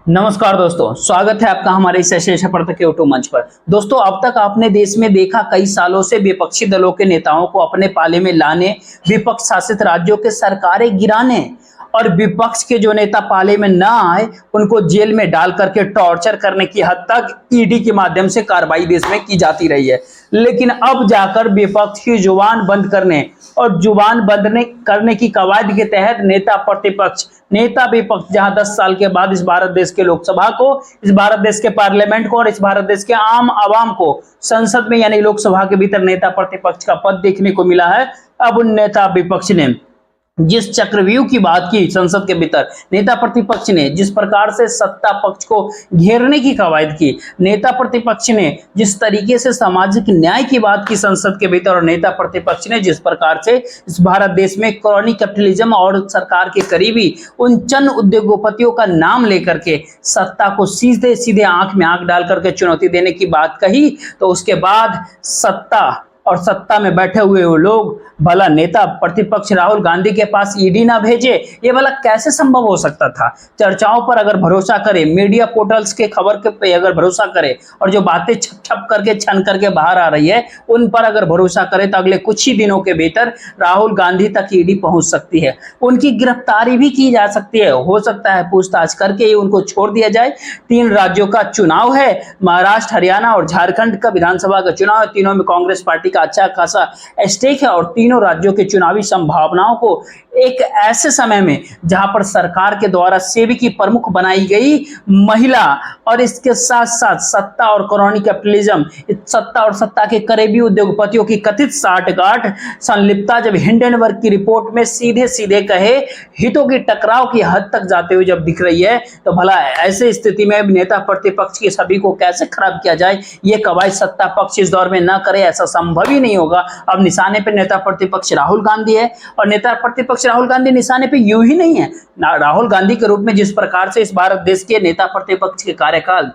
नमस्कार दोस्तों, स्वागत है आपका हमारे इस शीर्षक के यूट्यूब मंच पर। दोस्तों, अब तक आपने देश में देखा कई सालों से विपक्षी दलों के नेताओं को अपने पाले में लाने, विपक्ष शासित राज्यों के सरकारें गिराने और विपक्ष के जो नेता पाले में ना आए उनको जेल में डाल करके टॉर्चर करने की हद तक ईडी के माध्यम से कार्रवाई देश में की जाती रही है। लेकिन अब जाकर विपक्ष की जुबान बंद करने और जुबान बंद करने की कवायद के तहत नेता प्रतिपक्ष, नेता विपक्ष, जहां 10 साल के बाद इस भारत देश के लोकसभा को, इस भारत देश के पार्लियामेंट को और इस भारत देश के आम आवाम को संसद में यानी लोकसभा के भीतर नेता प्रतिपक्ष का पद देखने को मिला है। अब उन नेता विपक्ष ने जिस चक्रव्यूह की बात की संसद के भीतर, नेता प्रतिपक्ष ने जिस प्रकार से सत्ता पक्ष को घेरने की कवायद की, नेता प्रतिपक्ष ने जिस तरीके से सामाजिक न्याय की बात की संसद के भीतर, और नेता प्रतिपक्ष ने जिस प्रकार से इस भारत देश में क्रॉनी कैपिटलिज्म और सरकार के करीबी उन चंद उद्योगपतियों का नाम लेकर के सत्ता को सीधे सीधे आंख में आंख डाल करके चुनौती देने की बात कही, तो उसके बाद सत्ता में बैठे हुए वो लोग भला नेता प्रतिपक्ष राहुल गांधी के पास ईडी ना भेजे, ये भला कैसे संभव हो सकता था। चर्चाओं पर अगर भरोसा करे, मीडिया पोर्टल्स के खबर के पे अगर भरोसा करे और जो बातें छप छप करके छन करके बाहर आ रही है उन पर अगर भरोसा करे, तो अगले कुछ ही दिनों के भीतर राहुल गांधी तक ईडी पहुंच सकती है, उनकी गिरफ्तारी भी की जा सकती है। हो सकता है पूछताछ करके ही उनको छोड़ दिया जाए। 3 राज्यों का चुनाव है, महाराष्ट्र, हरियाणा और झारखंड का विधानसभा का चुनाव है। तीनों में कांग्रेस पार्टी का अच्छा खासा स्टेक है और तीनों राज्यों के चुनावी संभावनाओं को एक ऐसे समय में जहां पर सरकार के द्वारा सेवी की प्रमुख बनाई गई महिला और इसके साथ साथ सत्ता और क्रॉनी कैपिटलिज्म, सत्ता और सत्ता के करीबी उद्योगपतियों की कथित साठगांठ संलिप्तता जब हिंडनबर्ग की रिपोर्ट में सीधे सीधे कहे हितों की टकराव की हद तक जाते हुए जब दिख रही है, तो भला ऐसे स्थिति में नेता प्रतिपक्ष की छवि को कैसे खराब किया जाए, ये कवायद सत्ता पक्ष इस दौर में न करे, ऐसा संभव ही नहीं होगा। अब निशाने पर नेता प्रतिपक्ष राहुल गांधी है और नेता प्रतिपक्ष राहुल गांधी निशाने पे यूं ही नहीं है। राहुल गांधी के रूप में जिस प्रकार से इस भारत देश के नेता प्रतिपक्ष के कार्यकाल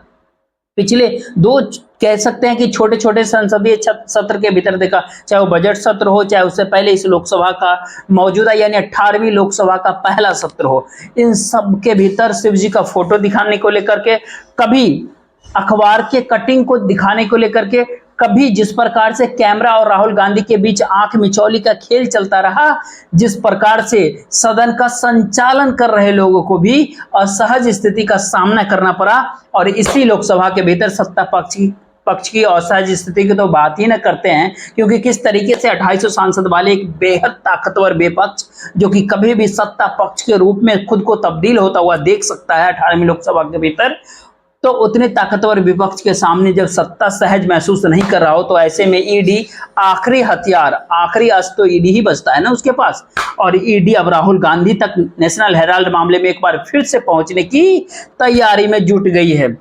पिछले 2 कह सकते हैं कि छोटे छोटे संसदीय सत्र के भीतर देखा, चाहे वो बजट सत्र हो, चाहे उससे पहले इस लोकसभा का मौजूदा यानी 18वीं लोकसभा का पहला सत्र हो, इन सब के भीतर शिव जी का फोटो दिखाने को लेकर के, कभी अखबार के कटिंग को दिखाने को लेकर के, कभी जिस प्रकार से कैमरा और राहुल गांधी के बीच आंख मिचौली का खेल चलता रहा, जिस प्रकार से सदन का संचालन कर रहे लोगों को भी असहज स्थिति का सामना करना पड़ा। और इसी लोकसभा के भीतर सत्ता पक्ष की असहज स्थिति की तो बात ही न करते हैं, क्योंकि किस तरीके से 250 सांसद वाले एक बेहद ताकतवर विपक्ष जो कि कभी भी सत्ता पक्ष के रूप में खुद को तब्दील होता हुआ देख सकता है 18वीं लोकसभा के भीतर, तो उतने ताकतवर विपक्ष के सामने जब सत्ता सहज महसूस नहीं कर रहा हो, तो ऐसे में ईडी आखिरी हथियार, आखिरी अस्त्र तो ईडी ही बचता है ना उसके पास। और ईडी अब राहुल गांधी तक नेशनल हेराल्ड मामले में एक बार फिर से पहुंचने की तैयारी में जुट गई है।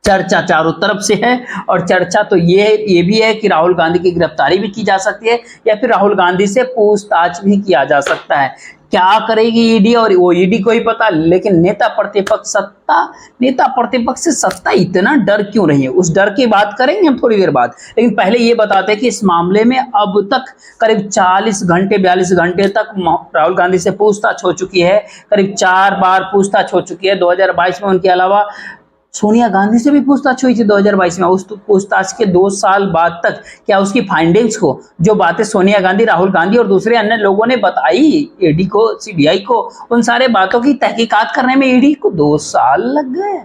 चर्चा चारों तरफ से है और चर्चा तो ये भी है कि राहुल गांधी की गिरफ्तारी भी की जा सकती है या फिर राहुल गांधी से पूछताछ भी किया जा सकता है। क्या करेगी ईडी और वो ईडी को ही पता, लेकिन नेता प्रतिपक्ष से सत्ता इतना डर क्यों रही है, उस डर की बात करेंगे हम थोड़ी देर बाद। लेकिन पहले ये बताते हैं कि इस मामले में अब तक करीब 42 घंटे तक राहुल गांधी से पूछताछ हो चुकी है, करीब 4 बार पूछताछ हो चुकी है। 2022 में उनके अलावा सोनिया गांधी से भी पूछताछ हुई थी 2022 में। उस पूछताछ के 2 साल बाद तक क्या उसकी फाइंडिंग्स को, जो बातें सोनिया गांधी, राहुल गांधी और दूसरे अन्य लोगों ने बताई ईडी को, सीबीआई को, उन सारे बातों की तहकीकात करने में ईडी को 2 साल लग गए।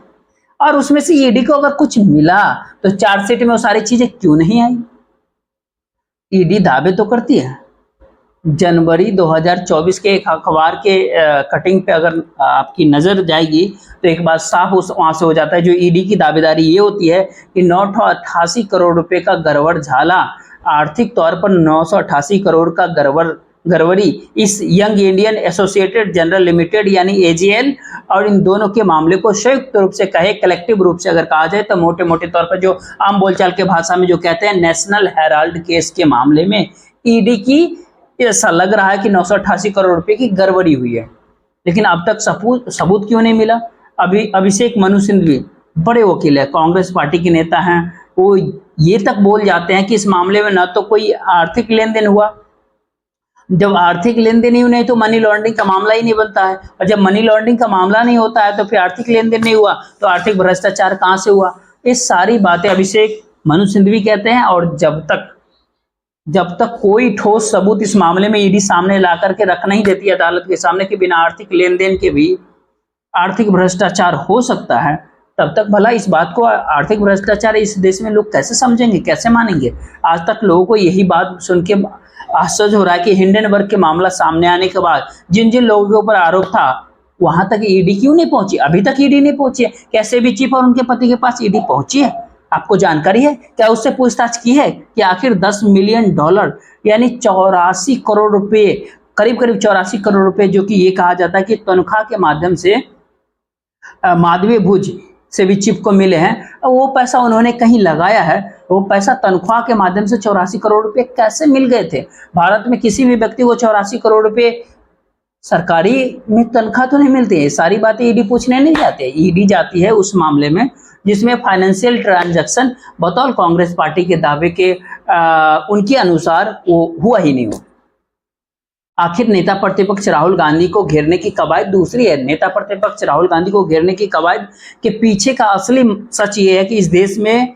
और उसमें से ईडी को अगर कुछ मिला तो चार्जशीट में वो सारी चीजें क्यों नहीं आई। ईडी दावे तो करती है। जनवरी 2024 के एक अखबार के कटिंग पे अगर आपकी नजर जाएगी तो एक बात साफ वहां से हो जाता है। जो ईडी की दावेदारी ये होती है कि 988 करोड़ रुपए का गड़बड़ झाला, आर्थिक तौर पर 988 करोड़ का गड़बड़ी इस young Indian associated general limited यानी एजीएल और इन दोनों के मामले को संयुक्त रूप से कहे, कलेक्टिव रूप से अगर कहा जाए तो मोटे मोटे तौर पर जो आम बोलचाल के भाषा में जो कहते हैं नेशनल हेराल्ड केस के मामले में ईडी की ऐसा लग रहा है कि 988 करोड़ रुपए की गड़बड़ी हुई है। लेकिन अब तक सबूत क्यों नहीं मिला। अभिषेक मनु सिंघवी बड़े वकील है, कांग्रेस पार्टी के नेता हैं, वो ये तक बोल जाते हैं कि इस मामले में न तो कोई आर्थिक लेन देन हुआ, जब आर्थिक लेन देन ही नहीं तो मनी लॉन्ड्रिंग का मामला ही नहीं बनता है, और जब मनी लॉन्ड्रिंग का मामला नहीं होता है तो फिर आर्थिक लेन देन नहीं हुआ तो आर्थिक भ्रष्टाचार कहां से हुआ। ये सारी बातें अभिषेक मनु सिंघवी कहते हैं। और जब तक कोई ठोस सबूत इस मामले में ईडी सामने ला करके रख नहीं देती अदालत के सामने कि बिना आर्थिक लेन देन के भी आर्थिक भ्रष्टाचार हो सकता है, तब तक भला इस बात को आर्थिक भ्रष्टाचार इस देश में लोग कैसे समझेंगे, कैसे मानेंगे। आज तक लोगों को यही बात सुन के आश्चर्य हो रहा है कि हिंडनबर्ग के मामला सामने आने के बाद जिन जिन लोगों के ऊपर आरोप था वहां तक ईडी क्यों नहीं पहुंची, अभी तक ईडी नहीं पहुंची है। कैसे भी चीफ और उनके पति के पास ईडी पहुंची है, आपको जानकारी है क्या? उससे पूछताछ की है कि आखिर $10 मिलियन यानी 84 करोड़ रुपए, करीब करीब 84 करोड़ रुपए, जो कि ये कहा जाता है कि तनख्वाह के माध्यम से माधवी भुज से भी चीफ को मिले हैं, वो पैसा उन्होंने कहीं लगाया है। वो पैसा तनख्वाह के माध्यम से 84 करोड़ रुपए कैसे मिल गए थे? भारत में किसी भी व्यक्ति को 84 करोड़ रुपए सरकारी में तनख्वाह तो नहीं मिलती है। सारी बातें ईडी पूछने नहीं जाती है। ईडी जाती है उस मामले में जिसमें फाइनेंशियल ट्रांजैक्शन बतौर कांग्रेस पार्टी के दावे के उनके अनुसार वो हुआ ही नहीं हो। आखिर नेता प्रतिपक्ष राहुल गांधी को घेरने की कवायद दूसरी है। नेता प्रतिपक्ष राहुल गांधी को घेरने की कवायद के पीछे का असली सच ये है कि इस देश में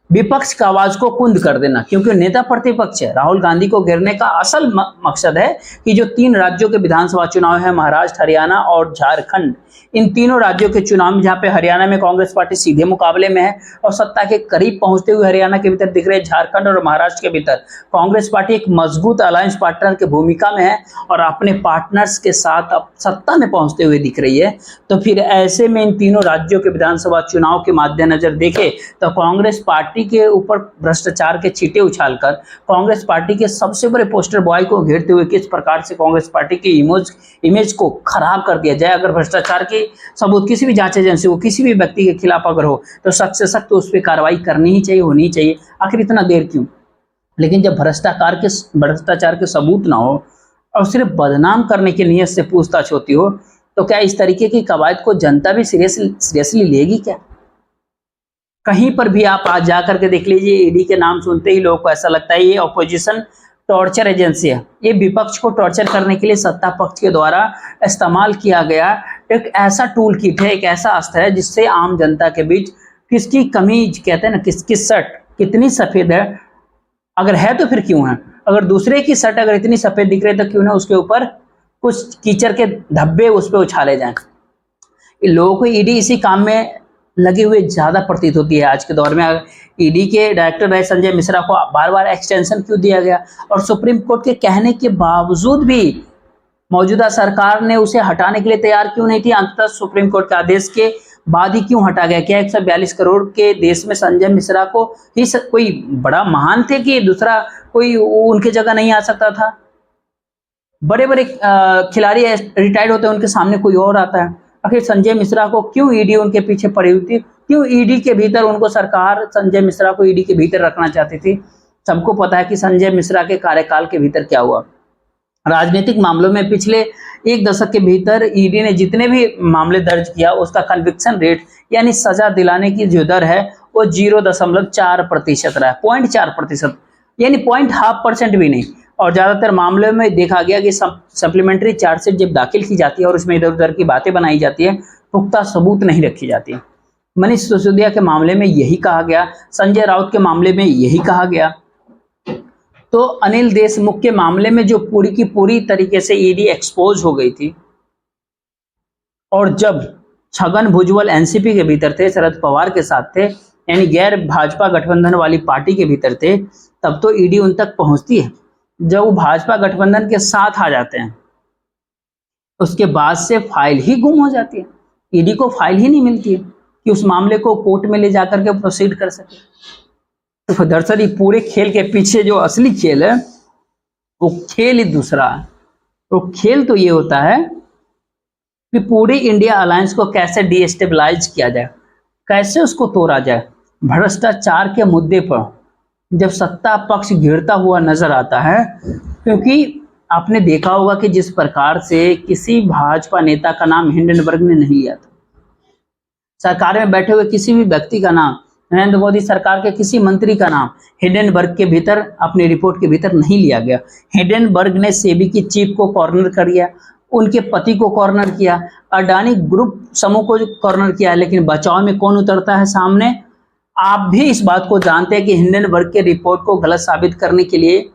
विपक्ष का आवाज को कुंद कर देना, क्योंकि नेता प्रतिपक्ष राहुल गांधी को घेरने का असल मकसद है कि जो 3 राज्यों के विधानसभा चुनाव है, महाराष्ट्र, हरियाणा और झारखंड, इन तीनों राज्यों के चुनाव में, जहां पे हरियाणा में कांग्रेस पार्टी सीधे मुकाबले में है और सत्ता के करीब पहुंचते हुए हरियाणा के भीतर दिख रहे, झारखंड और महाराष्ट्र के भीतर कांग्रेस पार्टी एक मजबूत अलायंस पार्टनर की भूमिका में है और अपने पार्टनर्स के साथ अब सत्ता में पहुंचते हुए दिख रही है। तो फिर ऐसे में इन तीनों राज्यों के विधानसभा चुनाव के मद्देनजर देखे तो कांग्रेस पार्टी के ऊपर भ्रष्टाचार के छींटे उछालकर कांग्रेस पार्टी के सबसे बड़े पोस्टर बॉय को घेरते हुए किस प्रकार से कांग्रेस पार्टी की इमेज को खराब कर दिया जाए। अगर भ्रष्टाचार के सबूत किसी भी जांच एजेंसी को, किसी भी व्यक्ति के खिलाफ अगर हो तो सख्त से सख्त उस पर कार्रवाई करनी ही चाहिए, होनी चाहिए। आखिर इतना देर क्यों? लेकिन जब भ्रष्टाचार के सबूत ना हो और सिर्फ बदनाम करने की नीयत से पूछताछ होती हो तो क्या इस तरीके की कवायद को जनता भी सीरियसली लेगी क्या? कहीं पर भी आप आज जाकर के देख लीजिए, ईडी के नाम सुनते ही लोगों को ऐसा लगता है ये ऑपोजिशन टॉर्चर एजेंसी है। ये विपक्ष को टॉर्चर करने के लिए सत्ता पक्ष के द्वारा इस्तेमाल किया गया एक ऐसा टूल किट है, एक ऐसा अस्त्र है जिससे आम जनता के बीच किसकी कमीज कहते हैं ना, किसकी शर्ट कितनी सफेद है, अगर है तो फिर क्यों है, अगर दूसरे की शर्ट अगर इतनी सफेद दिख रही है तो क्यों ना उसके ऊपर कुछ कीचड़ के धब्बे उस पर उछाले जाएं। लोगों को ईडी इसी काम में लगे हुए ज्यादा प्रतीत होती है आज के दौर में। ईडी के डायरेक्टर रहे संजय मिश्रा को बार बार एक्सटेंशन क्यों दिया गया और सुप्रीम कोर्ट के कहने के बावजूद भी मौजूदा सरकार ने उसे हटाने के लिए तैयार क्यों नहीं थी? अंततः सुप्रीम कोर्ट के आदेश के बाद ही क्यों हटा गया? क्या 142 करोड़ के देश में संजय मिश्रा को ही कोई बड़ा महान थे कि दूसरा कोई उनके जगह नहीं आ सकता था? बड़े बड़े खिलाड़ी रिटायर्ड होते हैं, उनके सामने कोई और आता है। आखिर संजय मिश्रा को क्यों ईडी उनके पीछे पड़ी हुई थी? क्यों ईडी के भीतर उनको सरकार संजय मिश्रा को ईडी के भीतर रखना चाहती थी? सबको पता है कि संजय मिश्रा के कार्यकाल के भीतर क्या हुआ। राजनीतिक मामलों में पिछले 1 दशक के भीतर ईडी ने जितने भी मामले दर्ज किया उसका कन्विक्शन रेट यानी सजा दिलाने की जो दर है वो 0.4% रहा है, 0.4%, यानी 0.5% भी नहीं। और ज्यादातर मामलों में देखा गया कि सप्लीमेंट्री चार्जशीट जब दाखिल की जाती है और उसमें इधर उधर की बातें बनाई जाती है, पुख्ता सबूत नहीं रखी जाती है। मनीष सिसोदिया के मामले में यही कहा गया, संजय राउत के मामले में यही कहा गया। तो अनिल देशमुख के मामले में जो पूरी की पूरी तरीके से ईडी एक्सपोज हो गई थी, और जब छगन भुजबल एनसीपी के भीतर थे, शरद पवार के साथ थे, यानी गैर भाजपा गठबंधन वाली पार्टी के भीतर थे, तब तो ईडी उन तक पहुंचती है। जब वो भाजपा गठबंधन के साथ आ जाते हैं उसके बाद से फाइल ही गुम हो जाती है। ईडी को फाइल ही नहीं मिलती है कि उस मामले को कोर्ट में ले जाकर के प्रोसीड कर सके। तो दरअसल पूरे खेल के पीछे जो असली खेल है वो खेल ही दूसरा है। तो खेल तो ये होता है कि पूरी इंडिया अलायंस को कैसे डीस्टेबलाइज किया जाए, कैसे उसको तोड़ा जाए। भ्रष्टाचार के मुद्दे पर जब सत्ता पक्ष घिरता हुआ नजर आता है, क्योंकि आपने देखा होगा कि जिस प्रकार से किसी भाजपा नेता का नाम हिंडनबर्ग ने नहीं लिया था, सरकार में बैठे हुए किसी भी व्यक्ति का नाम नरेंद्र मोदी सरकार के किसी मंत्री का नाम हिंडनबर्ग के भीतर अपनी रिपोर्ट के भीतर नहीं लिया गया। हिंडनबर्ग ने सेबी की चीफ को कॉर्नर कर दिया, उनके पति को कॉर्नर किया, अडानी ग्रुप समूह को कॉर्नर किया, लेकिन बचाव में कौन उतरता है सामने? आप भी इस बात को जानते हैं कि हिंडनबर्ग के रिपोर्ट को गलत साबित करने के लिए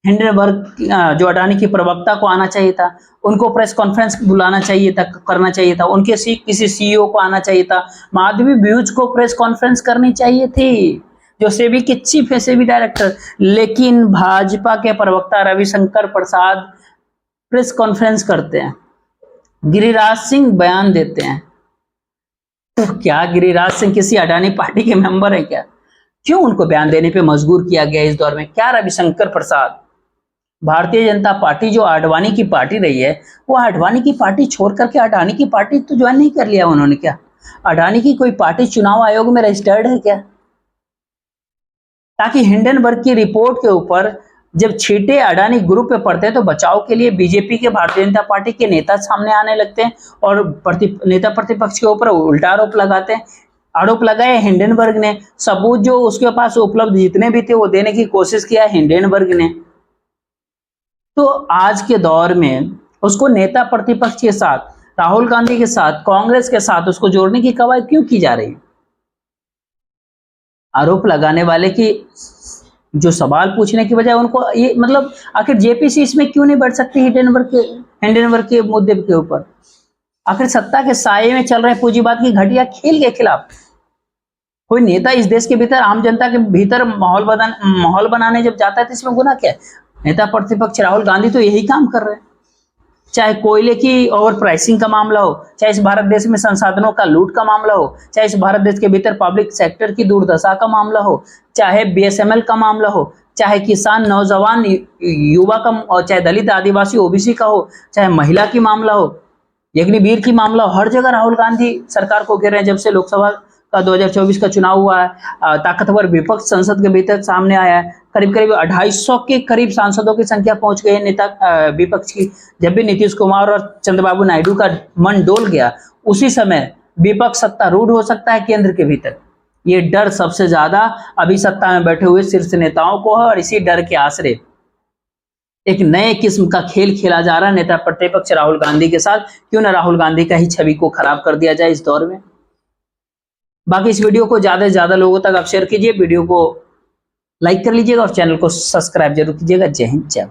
हिंडनबर्ग जो अडानी की प्रवक्ता को आना चाहिए था, उनको प्रेस कॉन्फ्रेंस बुलाना चाहिए था, करना चाहिए था, उनके किसी सीईओ को आना चाहिए था, माधवी ब्यूज को प्रेस कॉन्फ्रेंस करनी चाहिए थी, जो सेबी के चीफ है, सेबी डायरेक्टर। लेकिन भाजपा के प्रवक्ता रविशंकर प्रसाद प्रेस कॉन्फ्रेंस करते हैं, गिरिराज सिंह बयान देते हैं। तो क्या गिरिराज सिंह किसी अडानी पार्टी के मेंबर है क्या? क्यों उनको बयान देने पे मजबूर किया गया इस दौर में? क्या रविशंकर प्रसाद, भारतीय जनता पार्टी जो आडवाणी की पार्टी रही है, वो आडवाणी की पार्टी छोड़ करके अडानी की पार्टी तो ज्वाइन नहीं कर लिया उन्होंने? क्या अडानी की कोई पार्टी चुनाव आयोग में रजिस्टर्ड है क्या? ताकि हिंडनबर्ग की रिपोर्ट के ऊपर जब छींटे अडानी ग्रुप पे पड़ते हैं तो बचाव के लिए बीजेपी के, भारतीय जनता पार्टी के नेता सामने आने लगते हैं और नेता प्रतिपक्ष के ऊपर उल्टा आरोप लगाते हैं। आरोप लगाए हिंडनबर्ग ने, सबूत जो उसके पास उपलब्ध जितने भी थे वो देने की कोशिश किया हिंडनबर्ग ने। तो आज के दौर में उसको नेता प्रतिपक्ष के साथ, राहुल गांधी के साथ, कांग्रेस के साथ उसको जोड़ने की कवायद क्यों की जा रही है? आरोप लगाने वाले की जो सवाल पूछने की बजाय उनको ये मतलब आखिर जेपीसी इसमें क्यों नहीं बढ़ सकती हिंडनबर्ग के मुद्दे के ऊपर? आखिर सत्ता के साये में चल रहे पूंजीवाद की घटिया खेल के खिलाफ कोई नेता इस देश के भीतर, आम जनता के भीतर माहौल बनाने जब जाता है तो इसमें गुनाह क्या है? नेता प्रतिपक्ष राहुल गांधी तो यही काम कर रहे हैं। चाहे कोयले की ओवर प्राइसिंग का मामला हो, चाहे इस भारत देश में संसाधनों का लूट का मामला हो, चाहे इस भारत देश के भीतर पब्लिक सेक्टर की दुर्दशा का मामला हो, चाहे बीएसएमएल का मामला हो, चाहे किसान, नौजवान, युवा का, और चाहे दलित, आदिवासी, ओबीसी का हो, चाहे महिला की मामला हो, अग्निवीर की मामला हो, हर जगह राहुल गांधी सरकार को घेर रहे हैं। जब से लोकसभा का 2024 का चुनाव हुआ है, ताकतवर विपक्ष संसद के भीतर सामने आया है। करीब करीब 250 के करीब सांसदों की संख्या पहुंच गई है नेता विपक्ष की। जब भी नीतीश कुमार और चंद्रबाबू नायडू का मन डोल गया, उसी समय विपक्ष सत्तारूढ़ हो सकता है केंद्र के भीतर। ये डर सबसे ज्यादा अभी सत्ता में बैठे हुए शीर्ष नेताओं को है और इसी डर के आश्रय एक नए किस्म का खेल खेला जा रहा है नेता प्रतिपक्ष राहुल गांधी के साथ। क्यों ना राहुल गांधी का ही छवि को खराब कर दिया जाए इस दौर में। बाकी इस वीडियो को ज्यादा से ज्यादा लोगों तक आप शेयर कीजिए, वीडियो को लाइक कर लीजिएगा और चैनल को सब्सक्राइब जरूर कीजिएगा। जय हिंद, जय भारत।